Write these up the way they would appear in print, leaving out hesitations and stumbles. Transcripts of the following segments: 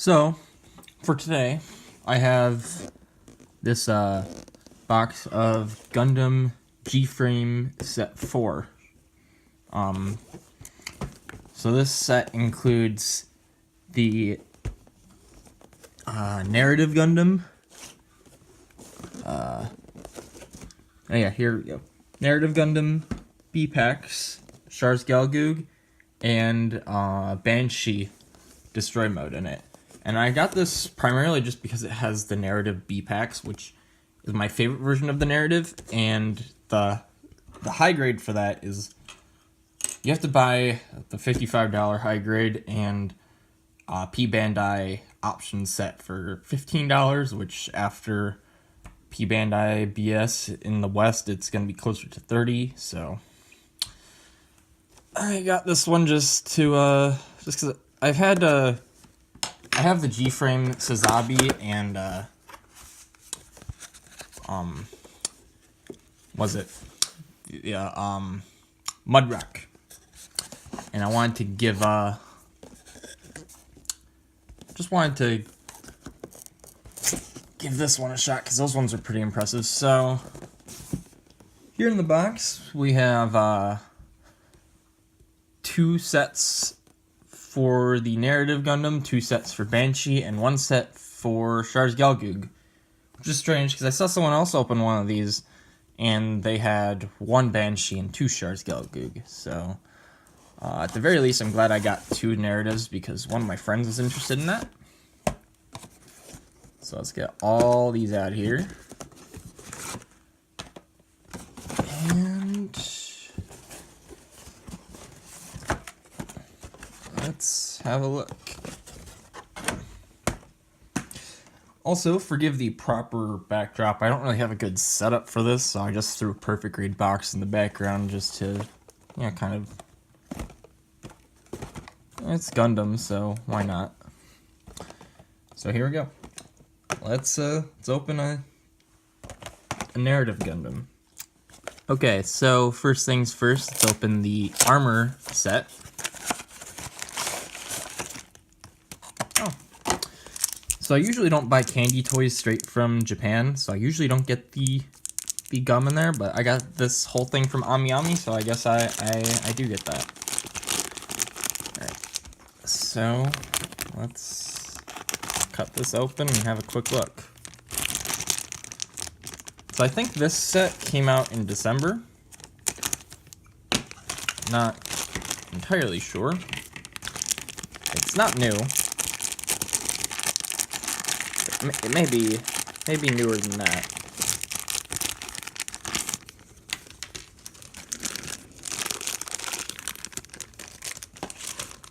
So, for today, I have this box of Gundam G Frame Set 4. So this set includes the narrative Gundam. Oh yeah, here we go. Narrative Gundam B-Packs, Shars Galgug, and Banshee Destroy Mode in it. And I got this primarily just because it has the narrative B-Packs, which is my favorite version of the narrative, and the high grade for that is you have to buy the $55 high grade and P Bandai option set for $15, which after P Bandai BS in the West, it's going to be closer to $30. So I got this one just because I have the G Frame Sazabi and Mudrock, and I wanted to give this one a shot because those ones are pretty impressive. So here in the box we have 2 sets for the narrative Gundam, 2 sets for Banshee, and 1 set for Shars Galgug, which is strange because I saw someone else open one of these and they had 1 Banshee and 2 Shars Galgug. So at the very least, I'm glad I got 2 narratives because one of my friends was interested in that. So let's get all these out here. And let's have a look. Also, forgive the proper backdrop. I don't really have a good setup for this, so I just threw a perfect grade box in the background just to, kind of. It's Gundam, so why not? So here we go. Let's open a narrative Gundam. Okay, so first things first, let's open the armor set. Oh. So I usually don't buy candy toys straight from Japan, so I usually don't get the gum in there, but I got this whole thing from Ami, so I guess I do get that. Alright, so let's cut this open and have a quick look. So I think this set came out in December. Not entirely sure. It's not new. It may be newer than that.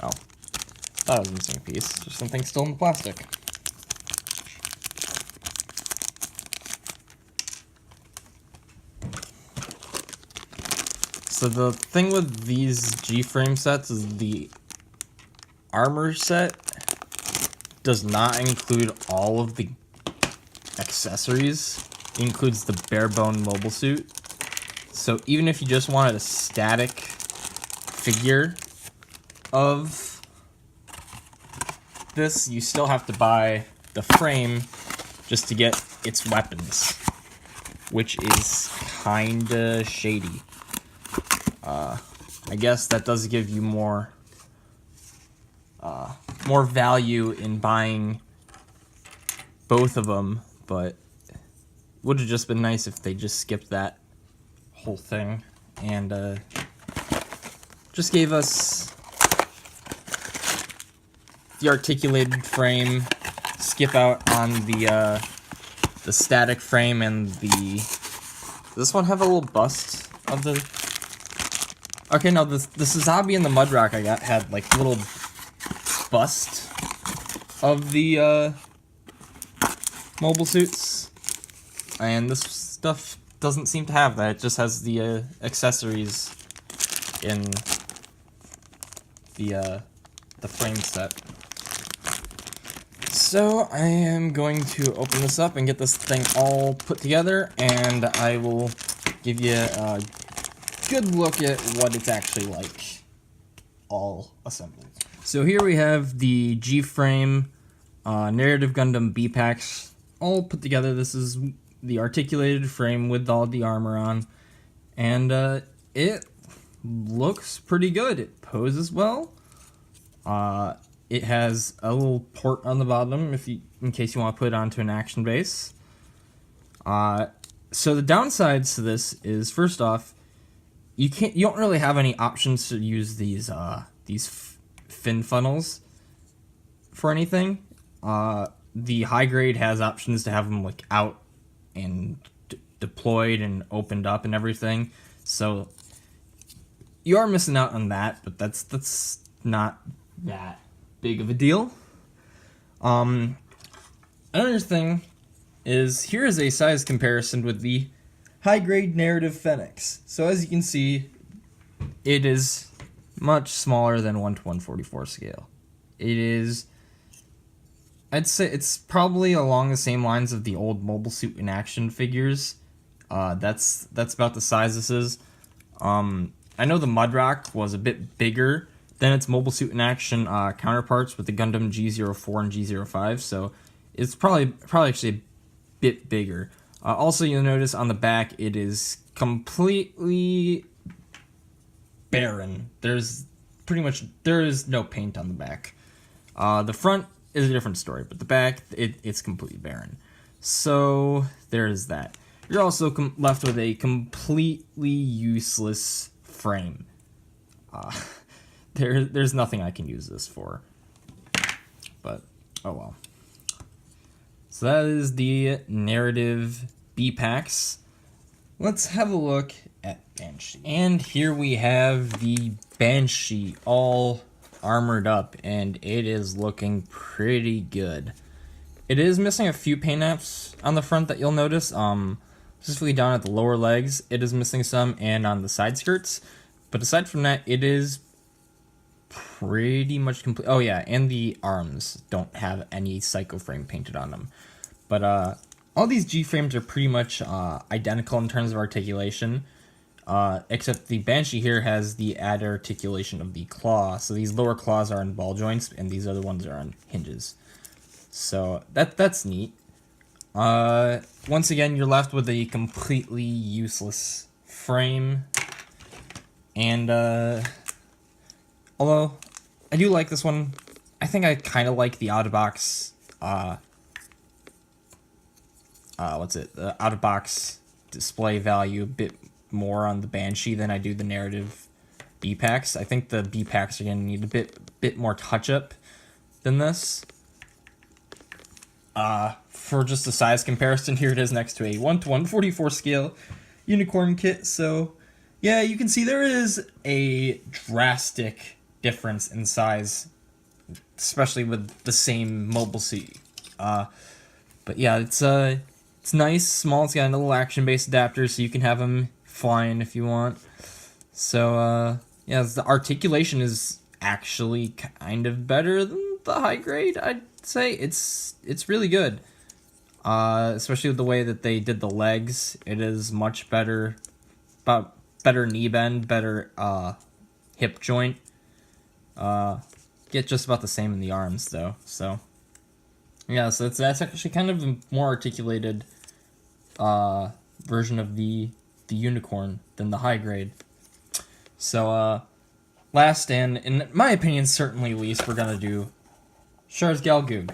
Oh, that was a missing piece. There's something still in the plastic. So the thing with these G-Frame sets is the armor set does not include all of the accessories. It includes the bare bone mobile suit. So even if you just wanted a static figure of this, you still have to buy the frame just to get its weapons, which is kinda shady. I guess that does give you more value in buying both of them, but it would have just been nice if they just skipped that whole thing and just gave us the articulated frame, skip out on the static frame, and does this one have a little bust of the... Okay, no, the Sazabi and the Mudrock I got had, like, little bust of the, mobile suits. And this stuff doesn't seem to have that. It just has the, accessories in the frame set. So, I am going to open this up and get this thing all put together, and I will give you a good look at what it's actually like all assembled. So here we have the G Frame Narrative Gundam B-Packs all put together. This is the articulated frame with all the armor on, and it looks pretty good. It poses well. It has a little port on the bottom in case you want to put it onto an action base. So the downsides to this is, first off, you don't really have any options to use these fin funnels for anything. The high grade has options to have them like out and deployed and opened up and everything. So you are missing out on that, but that's not that big of a deal. Another thing is, here is a size comparison with the high grade narrative Phoenix. So as you can see, it is much smaller than 1 to 144 scale. It is, I'd say it's probably along the same lines of the old Mobile Suit in Action figures. That's about the size this is. I know the Mudrock was a bit bigger than its Mobile Suit in Action counterparts with the Gundam G04 and G05, so it's probably actually a bit bigger. Also, you'll notice on the back it is completely barren. There is no paint on the back. The front is a different story, but the back, it's completely barren. So there is that. You're also left with a completely useless frame. There's nothing I can use this for. But oh well. So that is the narrative B-Packs. Let's have a look at Banshee. And here we have the Banshee all armored up, and it is looking pretty good. It is missing a few paint apps on the front that you'll notice. Specifically down at the lower legs, it is missing some, and on the side skirts. But aside from that, it is pretty much complete. Oh yeah, and the arms don't have any Psycho frame painted on them. But all these G frames are pretty much identical in terms of articulation, except the Banshee here has the added articulation of the claw. So these lower claws are on ball joints, and these other ones are on hinges. So that's neat. Once again, you're left with a completely useless frame. And although I do like this one, I think I kind of like the out-of-box the out-of-box display value a bit more on the Banshee than I do the narrative B-Packs. I think the B-Packs are going to need a bit more touch-up than this. For just a size comparison, here it is next to a 1 to 144 scale unicorn kit. So yeah, you can see there is a drastic difference in size, especially with the same mobile suit. But yeah, it's nice, small. It's got a little action-based adapter, so you can have them flying if you want. So yeah, the articulation is actually kind of better than the high grade. I'd say it's really good. Especially with the way that they did the legs, it is much better. About better knee bend, better hip joint. Get just about the same in the arms though. So yeah, so that's actually kind of a more articulated version of the unicorn than the high grade. So last and in my opinion certainly least, we're gonna do Char's Galgoog.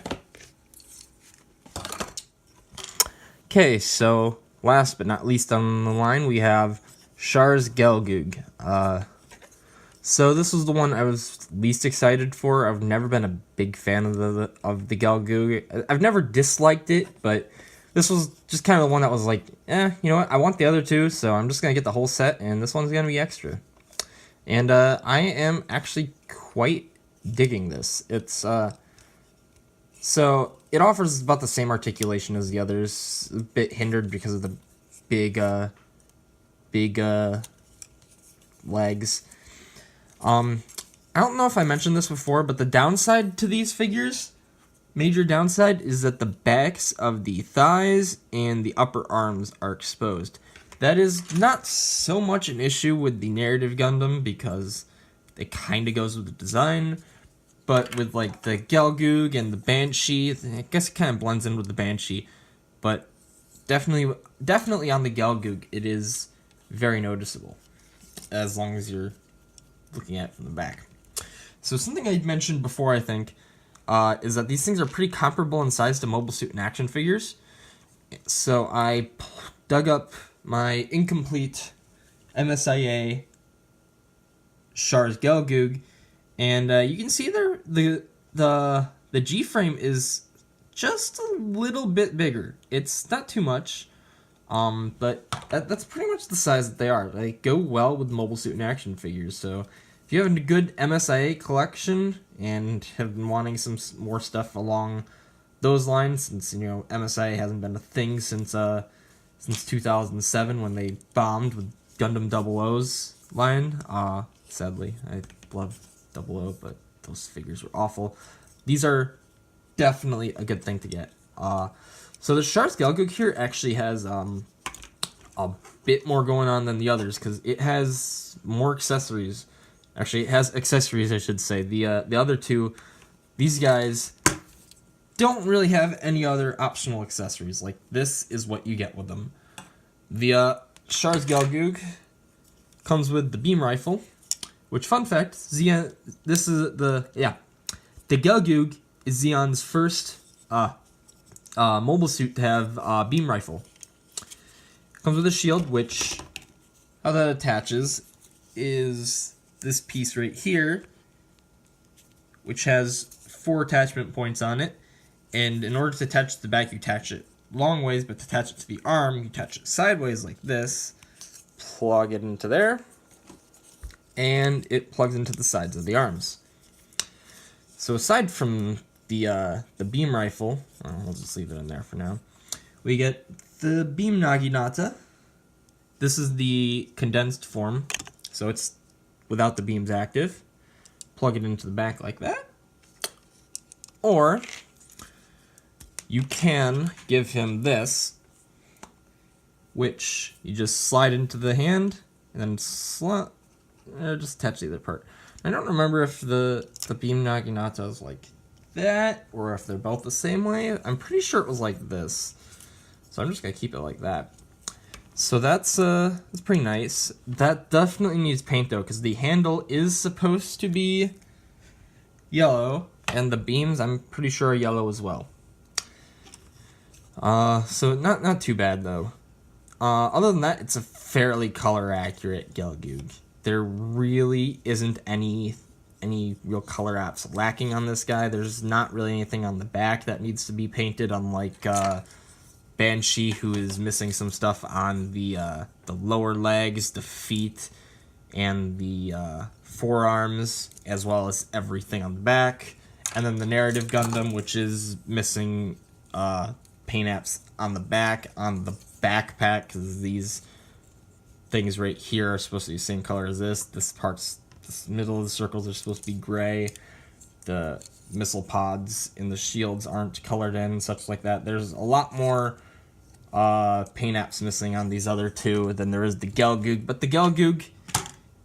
Okay, so last but not least on the line, we have Char's Galgoog. So this was the one I was least excited for. I've never been a big fan of the Galgoog. I've never disliked it, but this was just kind of the one that was like, you know what? I want the other two, so I'm just gonna get the whole set, and this one's gonna be extra. And I am actually quite digging this. It's so it offers about the same articulation as the others, a bit hindered because of the big legs. I don't know if I mentioned this before, but the downside to these figures, major downside, is that the backs of the thighs and the upper arms are exposed. That is not so much an issue with the narrative Gundam because it kind of goes with the design, but with like the Gelgoog and the Banshee, I guess it kind of blends in with the Banshee, but definitely on the Gelgoog, it is very noticeable, as long as you're looking at it from the back. So something I mentioned before, I think, is that these things are pretty comparable in size to Mobile Suit and action figures. So I dug up my incomplete MSIA Char's Gelgoog, and you can see there the G frame is just a little bit bigger. It's not too much, but that's pretty much the size that they are. They go well with Mobile Suit and action figures. So if you have a good MSIA collection and have been wanting some more stuff along those lines, since MSIA hasn't been a thing since 2007 when they bombed with Gundam 00's line. Sadly, I love 00, but those figures were awful. These are definitely a good thing to get. So the Char's Gelgoog here actually has a bit more going on than the others, because it has more accessories. Actually, it has accessories, I should say. The other two, these guys don't really have any other optional accessories. Like, this is what you get with them. The Char's Gelgoog comes with the beam rifle, which, fun fact, Zeon, this is the Gelgoog is Zeon's first mobile suit to have a beam rifle. Comes with a shield, which, how that attaches is this piece right here, which has 4 attachment points on it. And in order to attach it to the back, you attach it long ways, but to attach it to the arm, you attach it sideways like this, plug it into there, and it plugs into the sides of the arms. So aside from the beam rifle, we'll just leave it in there for now, we get the beam Naginata. This is the condensed form, so it's without the beams active. Plug it into the back like that. Or you can give him this, which you just slide into the hand and then just attach the other part. I don't remember if the beam Naginata is like that or if they're both the same way. I'm pretty sure it was like this, so I'm just gonna keep it like that. So that's pretty nice. That definitely needs paint though, because the handle is supposed to be yellow, and the beams I'm pretty sure are yellow as well. So not too bad though. Other than that, it's a fairly color accurate Gelgoog. There really isn't any real color apps lacking on this guy. There's not really anything on the back that needs to be painted, unlike Banshee, who is missing some stuff on the lower legs, the feet, and the forearms, as well as everything on the back. And then the Narrative Gundam, which is missing paint apps on the back, on the backpack, because these things right here are supposed to be the same color as this. This middle of the circles are supposed to be gray. The missile pods in the shields aren't colored in, such like that. There's a lot more paint apps missing on these other two than there is the Gelgoog, but the Gelgoog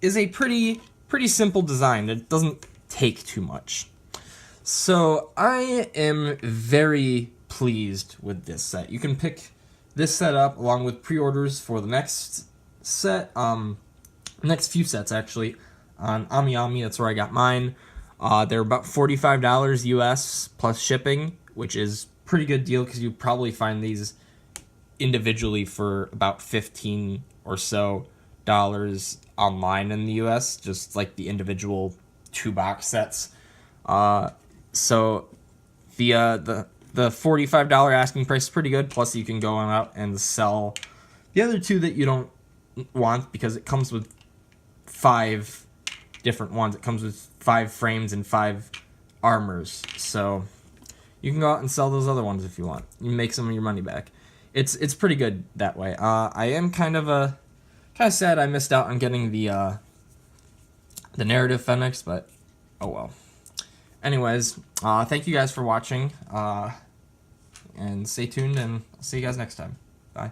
is a pretty simple design. It doesn't take too much. So I am very pleased with this set. You can pick this set up along with pre-orders for the next set, next few sets actually, on AmiAmi. That's where I got mine. They're about $45 US plus shipping, which is pretty good deal, because you probably find these individually for about $15 or so online in the US, just like the individual 2-box sets. So the $45 asking price is pretty good, plus you can go on out and sell the other two that you don't want, because it comes with 5 different ones. It comes with 5 frames and 5 armors, so you can go out and sell those other ones if you want. You make some of your money back. It's pretty good that way. I am kind of sad I missed out on getting the narrative Fenix, but oh well. Anyways, thank you guys for watching, and stay tuned, and I'll see you guys next time. Bye.